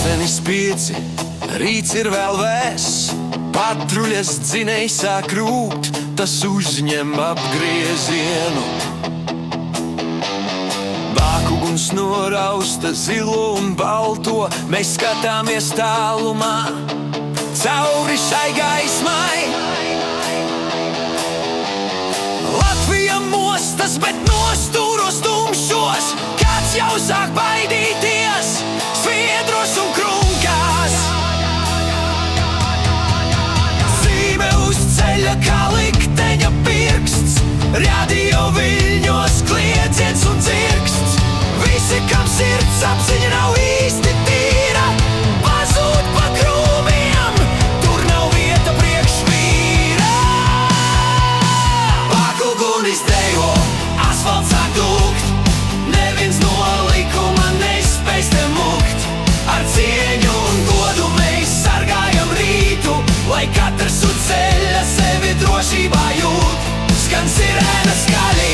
Pulkstenis 5, rīts ir vēl vēss, patruļas dzinēji sāk rūkt, tas uzņem apgriezienu. Bākuguns norausta zilo un balto, mēs skatāmies tālumā, cauri šai gaismai. Latvija mostas, bet nostūros tumšos, kāds jau sāk baidīties, sviedros un krunkās. Zīme uz ceļa kā likteņa pirksts, radio viļņos kliedziens un dzirksts. Visi, kam sirds apziņa nav īsti tīra, pazūd pa krūmiem, tur nav vieta priekš vīra. Bākugunis dejo, asfalts sāk dūkt, neviens no likuma nespēj te mukt. Ar cieņu un godu mēs sargājam rītu, lai katrs uz ceļa sevi drošībā jūt. Skan sirēna skaļi,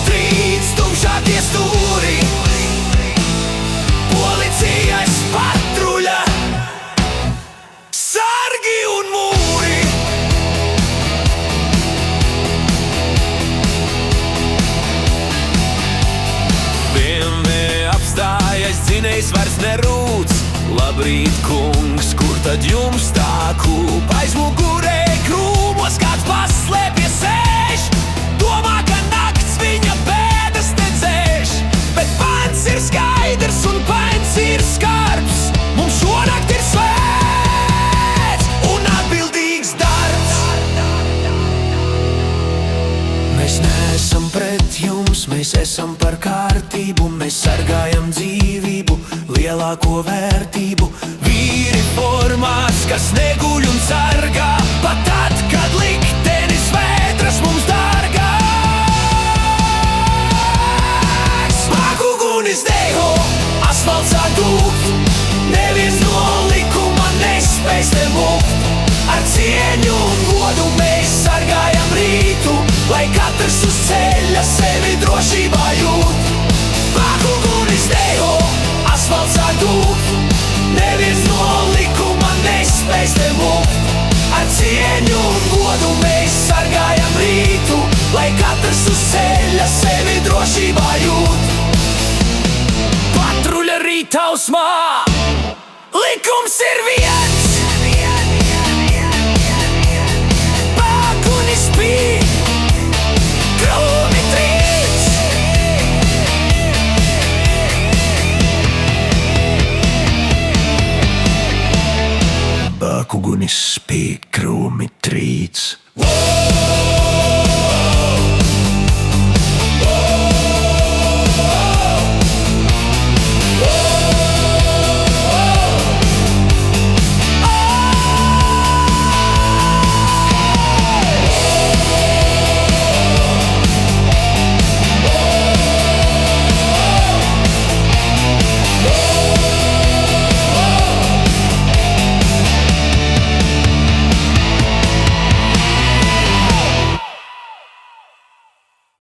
trīc tumšākie stūri, policijas patruļa, sargi un mūri. BMW apstājas, dzinējs vairs nerūc. Labrīt, kungs, kur tad jums tā kūp? Aiz mugurē krūmos kāds paslēpies sēž, domā, ka nakts viņa pēdas nedzēš. Bet pants ir skaidrs un pants ir skarbs, mums šonakt ir svēts un atbildīgs darbs. Mēs neesam pret jums, mēs esam par kārtību, mēs sargājam dzīvību, lielāko vērtību. Vīri formās, kas neguļ un sargā, pat tad, kad liktenis vētras mums dārgāks. Bākugunis dejo, asfalts sāk dūkt, neviens no likuma nespēj te mukt. Ar cieņu un godu mēs sargājam rītu, lai katrs uz ceļa sevi drošībā jūt. Bākugunis dejo, asfalts sāk dūkt, neviens no likuma nespēj te mukt. Ar cieņu un godu mēs sargājam rītu, lai katrs uz ceļa sevi drošībā jūt. Patruļa rītausmā, likums ir viens. Bākunis spīd, krūmi trīc. Bākugunis spīd, krūmi trīc.